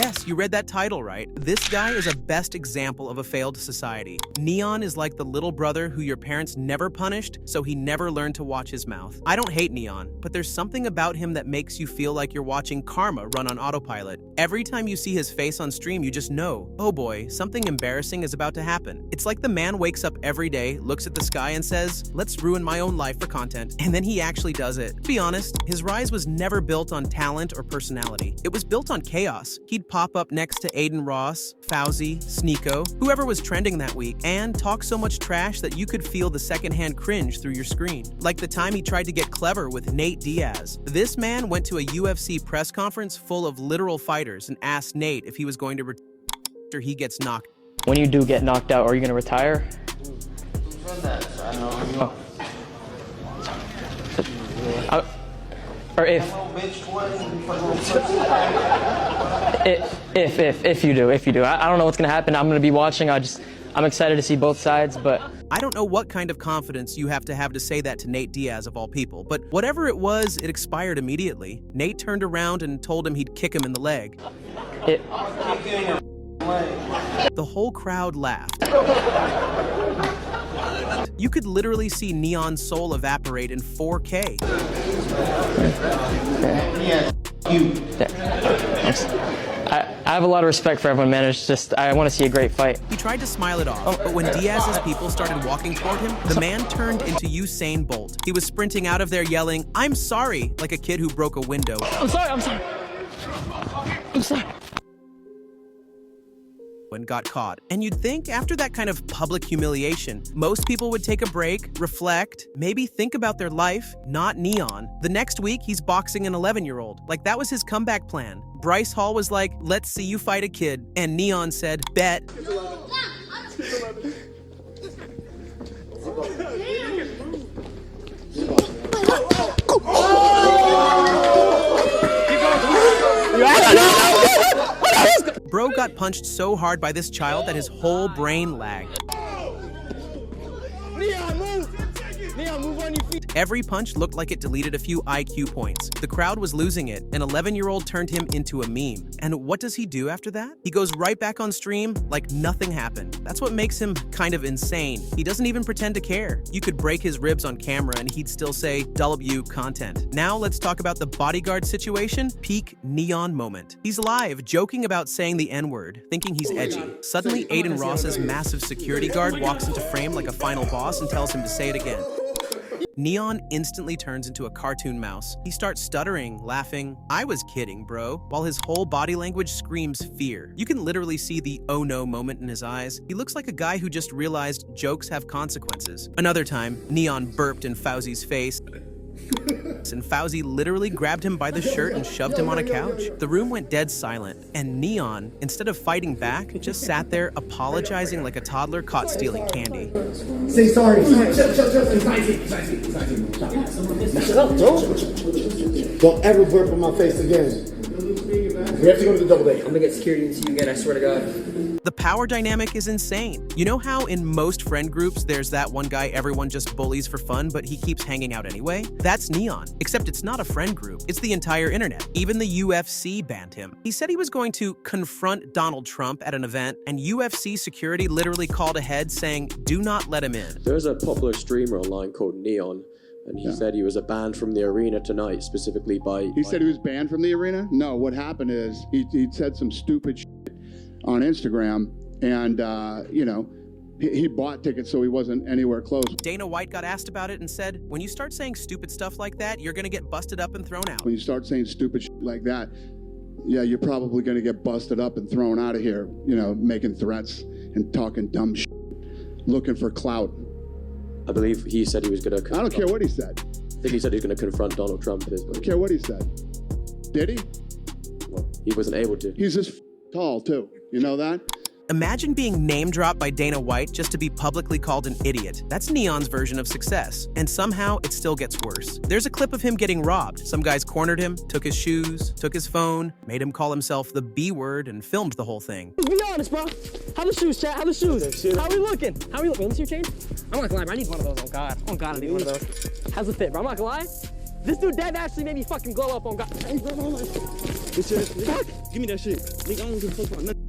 Yes, you read that title right. This guy is a best example of a failed society. N3on is like the little brother who your parents never punished, so he never learned to watch his mouth. I don't hate N3on, but there's something about him that makes you feel like you're watching karma run on autopilot. Every time you see his face on stream, you just know, oh boy, something embarrassing is about to happen. It's like the man wakes up every day, looks at the sky and says, let's ruin my own life for content. And then he actually does it. To be honest, his rise was never built on talent or personality. It was built on chaos. He'd pop up next to Aiden Ross, Fousey, Sneeko, whoever was trending that week, and talk so much trash that you could feel the secondhand cringe through your screen. Like the time he tried to get clever with Nate Diaz. This man went to a UFC press conference full of literal fighters and asked Nate if he was going to after he gets knocked. When you do get knocked out, are you going to retire? Or if you do. I don't know what's gonna happen. I'm gonna be watching. I'm excited to see both sides, but I don't know what kind of confidence you have to say that to Nate Diaz of all people, but whatever it was, it expired immediately. Nate turned around and told him he'd kick him in the leg. The whole crowd laughed. You could literally see N3on's soul evaporate in 4K. I have a lot of respect for everyone, man. It's just, I want to see a great fight. He tried to smile it off, but when Diaz's people started walking toward him, the man turned into Usain Bolt. He was sprinting out of there yelling, "I'm sorry," like a kid who broke a window. I'm sorry. And got caught. And you'd think after that kind of public humiliation, most people would take a break, reflect, maybe think about their life. Not N3on. The next week, he's boxing an 11-year-old. Like that was his comeback plan. Bryce Hall was like, let's see you fight a kid. And N3on said, bet. Bro got punched so hard by this child that his whole brain lagged. N3on, move on your feet. Every punch looked like it deleted a few IQ points. The crowd was losing it. An 11-year-old turned him into a meme. And what does he do after that? He goes right back on stream like nothing happened. That's what makes him kind of insane. He doesn't even pretend to care. You could break his ribs on camera and he'd still say, W content. Now let's talk about the bodyguard situation. Peak N3on moment. He's live, joking about saying the N-word, thinking he's edgy. Suddenly, Aiden Ross's massive security guard walks into frame like a final boss and tells him to say it again. N3on instantly turns into a cartoon mouse. He starts stuttering, laughing, "I was kidding, bro," while his whole body language screams fear. You can literally see the oh no moment in his eyes. He looks like a guy who just realized jokes have consequences. Another time, N3on burped in Fousey's face, and Fousey literally grabbed him by the shirt and shoved him on a couch. The room went dead silent, and N3on, instead of fighting back, just sat there apologizing like a toddler caught stealing candy. Say sorry. Don't ever burp in my face again. We have to go to the double date. I'm gonna get security and see you again, I swear to God. The power dynamic is insane. You know how in most friend groups, there's that one guy everyone just bullies for fun, but he keeps hanging out anyway? That's N3on, except it's not a friend group. It's the entire internet. Even the UFC banned him. He said he was going to confront Donald Trump at an event, and UFC security literally called ahead saying, do not let him in. There's a popular streamer online called N3on, and he said he was banned from the arena tonight, specifically by... He said he was banned from the arena? No, what happened is he said some stupid shit on Instagram, and, you know, he bought tickets so he wasn't anywhere close. Dana White got asked about it and said, when you start saying stupid stuff like that, you're gonna get busted up and thrown out. When you start saying stupid shit like that, yeah, you're probably gonna get busted up and thrown out of here, you know, making threats and talking dumb shit, looking for clout. I believe he said he was gonna... I don't care what he said. I think he said he was gonna confront Donald Trump. I don't care what he said. Did he? Well, he wasn't able to. He's this tall, too. You know that? Imagine being name-dropped by Dana White just to be publicly called an idiot. That's N3on's version of success. And somehow, it still gets worse. There's a clip of him getting robbed. Some guys cornered him, took his shoes, took his phone, made him call himself the B-word, and filmed the whole thing. Be honest, bro. How the shoes, chat? How the shoes? How we looking? How we looking? Let me see your chain. I'm not gonna lie, bro. I need one of those. Oh, God. Oh, God, I need one of those. How's it fit, bro? I'm not gonna lie. This dude dead actually made me fucking glow up on God. Fuck! Give me that shit. Nigga, I don't give a fuck about nothing.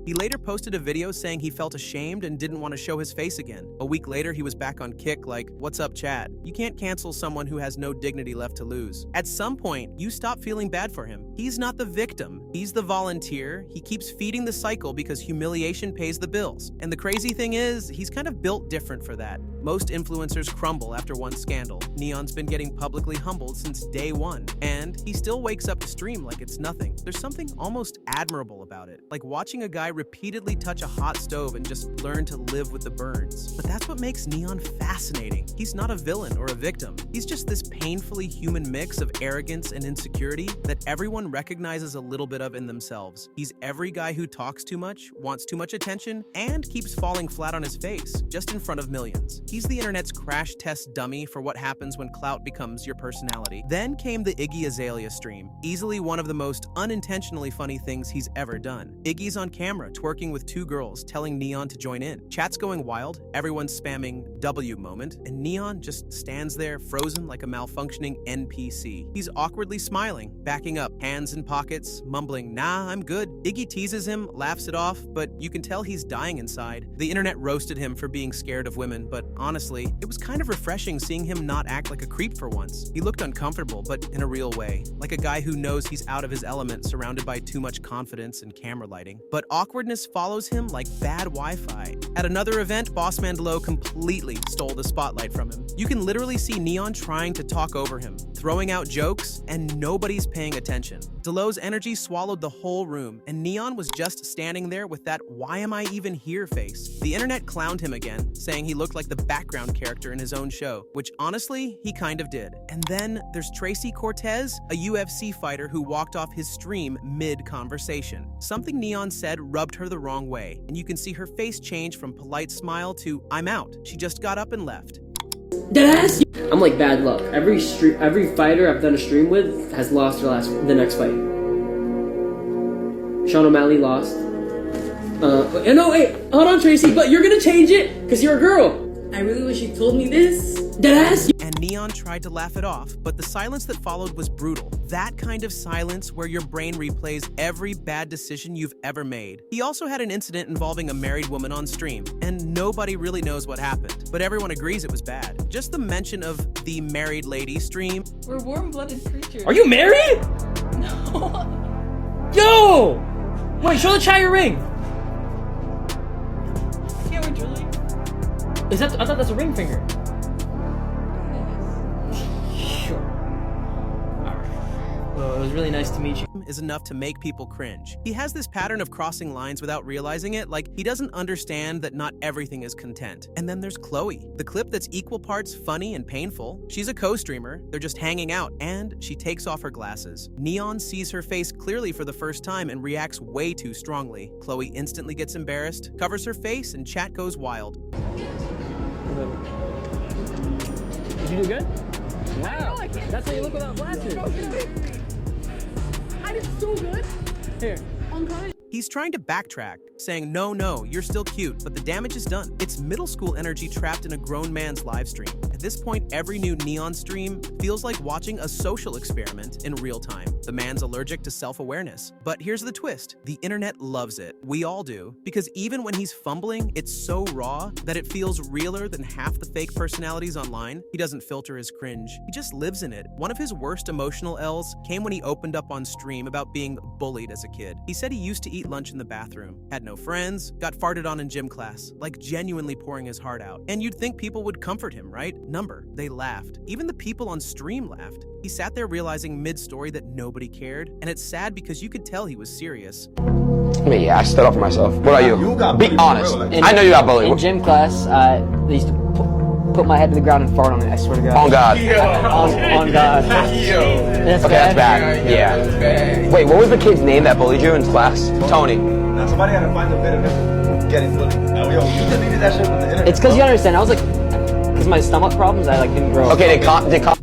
He later posted a video saying he felt ashamed and didn't want to show his face again. A week later, he was back on Kick like, "What's up, Chad?" You can't cancel someone who has no dignity left to lose. At some point, you stop feeling bad for him. He's not the victim. He's the volunteer. He keeps feeding the cycle because humiliation pays the bills. And the crazy thing is, he's kind of built different for that. Most influencers crumble after one scandal. N3on's been getting publicly humbled since day one. And he still wakes up to stream like it's nothing. There's something almost admirable about it. Like watching a guy repeatedly touch a hot stove and just learn to live with the burns. But that's what makes N3on fascinating. He's not a villain or a victim. He's just this painfully human mix of arrogance and insecurity that everyone recognizes a little bit of in themselves. He's every guy who talks too much, wants too much attention, and keeps falling flat on his face, just in front of millions. He's the internet's crash test dummy for what happens when clout becomes your personality. Then came the Iggy Azalea stream, easily one of the most unintentionally funny things he's ever done. Iggy's on camera, twerking with two girls, telling N3on to join in. Chat's going wild, everyone's spamming W moment, and N3on just stands there frozen like a malfunctioning NPC. He's awkwardly smiling, backing up, hands in pockets, mumbling, "Nah, I'm good." Iggy teases him, laughs it off, but you can tell he's dying inside. The internet roasted him for being scared of women, but honestly, it was kind of refreshing seeing him not act like a creep for once. He looked uncomfortable, but in a real way, like a guy who knows he's out of his element, surrounded by too much confidence and camera lighting. But awkwardness follows him like bad Wi-Fi. At another event, Boss Man Delo completely stole the spotlight from him. You can literally see N3on trying to talk over him, throwing out jokes, and nobody's paying attention. Delo's energy swallowed the whole room, and N3on was just standing there with that "why am I even here" face. The internet clowned him again, saying he looked like the background character in his own show, which honestly, he kind of did. And then there's Tracy Cortez, a UFC fighter who walked off his stream mid-conversation. Something N3on said rubbed her the wrong way, and you can see her face change from polite smile to "I'm out." She just got up and left. Deadass. I'm like bad luck. Every fighter I've done a stream with has lost the next fight. Sean O'Malley lost. No, wait, hold on, Tracy, but you're gonna change it because you're a girl. I really wish you told me this. Deadass. And N3on tried to laugh it off, but the silence that followed was brutal. That kind of silence where your brain replays every bad decision you've ever made. He also had an incident involving a married woman on stream, and nobody really knows what happened, but everyone agrees it was bad. Just the mention of the married lady stream. We're warm-blooded creatures. Are you married? No. Yo! Wait, show the chat your ring. Can't we truly? Is that? I thought that's a ring finger. Sure. Alright. Well, it was really nice to meet you. Is enough to make people cringe. He has this pattern of crossing lines without realizing it, like he doesn't understand that not everything is content. And then there's Chloe, the clip that's equal parts funny and painful. She's a co-streamer, they're just hanging out, and she takes off her glasses. N3on sees her face clearly for the first time and reacts way too strongly. Chloe instantly gets embarrassed, covers her face, and chat goes wild. Did you do good? Wow. That's how you look without glasses. I did so good. Here. I'm crying. He's trying to backtrack, saying, no, you're still cute, but the damage is done. It's middle school energy trapped in a grown man's live stream. At this point, every new N3on stream feels like watching a social experiment in real time. The man's allergic to self-awareness. But here's the twist. The internet loves it. We all do. Because even when he's fumbling, it's so raw that it feels realer than half the fake personalities online. He doesn't filter his cringe. He just lives in it. One of his worst emotional L's came when he opened up on stream about being bullied as a kid. He said he used to eat lunch in the bathroom, had no friends, got farted on in gym class, like genuinely pouring his heart out. And you'd think people would comfort him, right? Number, they laughed. Even the people on stream laughed. He sat there realizing mid-story that nobody cared, and it's sad because you could tell he was serious. Yeah, I stood up for myself. What about you? Be honest. I know you got bullied. In gym class, they used to put my head to the ground and fart on it, I swear to God. On God. On God. That's okay, that's bad. Yeah. That's bad. Wait, what was the kid's name that bullied you in class? Tony. Now somebody had to find a bit of him getting bullied. Yo, you deleted that shit from the internet. It's because you understand, I was like Because my stomach problems, I didn't grow. Okay,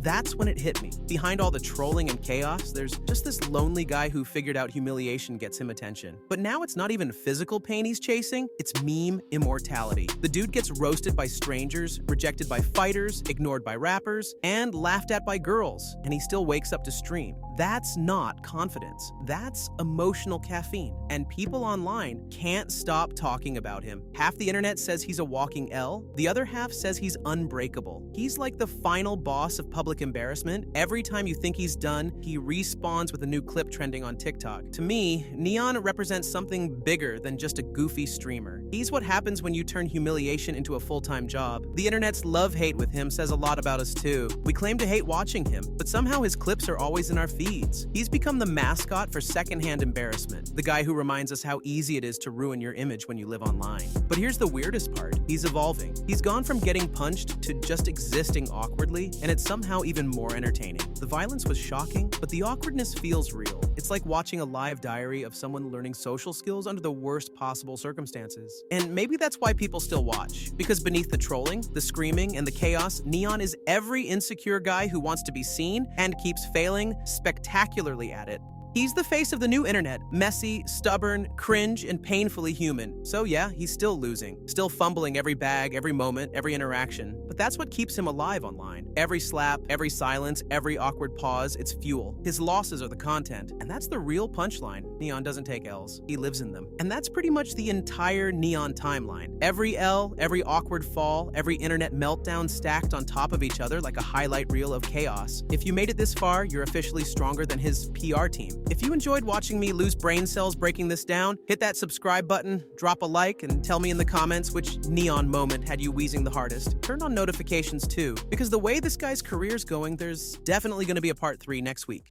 That's when it hit me. Behind all the trolling and chaos, there's just this lonely guy who figured out humiliation gets him attention. But now it's not even physical pain he's chasing, it's meme immortality. The dude gets roasted by strangers, rejected by fighters, ignored by rappers, and laughed at by girls, and he still wakes up to stream. That's not confidence. That's emotional caffeine. And people online can't stop talking about him. Half the internet says he's a walking L, the other half says he's unbreakable. He's like the final boss of public embarrassment. Every time you think he's done, he respawns with a new clip trending on TikTok. To me, N3on represents something bigger than just a goofy streamer. He's what happens when you turn humiliation into a full-time job. The internet's love-hate with him says a lot about us too. We claim to hate watching him, but somehow his clips are always in our feeds. He's become the mascot for secondhand embarrassment, the guy who reminds us how easy it is to ruin your image when you live online. But here's the weirdest part. He's evolving. He's gone from getting punched to just existing awkwardly, and it's somehow even more entertaining. The violence was shocking, but the awkwardness feels real. It's like watching a live diary of someone learning social skills under the worst possible circumstances. And maybe that's why people still watch. Because beneath the trolling, the screaming, and the chaos, N3on is every insecure guy who wants to be seen and keeps failing spectacularly at it. He's the face of the new internet, messy, stubborn, cringe, and painfully human. So yeah, he's still losing, still fumbling every bag, every moment, every interaction. But that's what keeps him alive online. Every slap, every silence, every awkward pause, it's fuel. His losses are the content. And that's the real punchline. N3on doesn't take L's, he lives in them. And that's pretty much the entire N3on timeline. Every L, every awkward fall, every internet meltdown stacked on top of each other like a highlight reel of chaos. If you made it this far, you're officially stronger than his PR team. If you enjoyed watching me lose brain cells breaking this down, hit that subscribe button, drop a like, and tell me in the comments which N3on moment had you wheezing the hardest. Turn on notifications too, because the way this guy's career's going, there's definitely going to be a part 3 next week.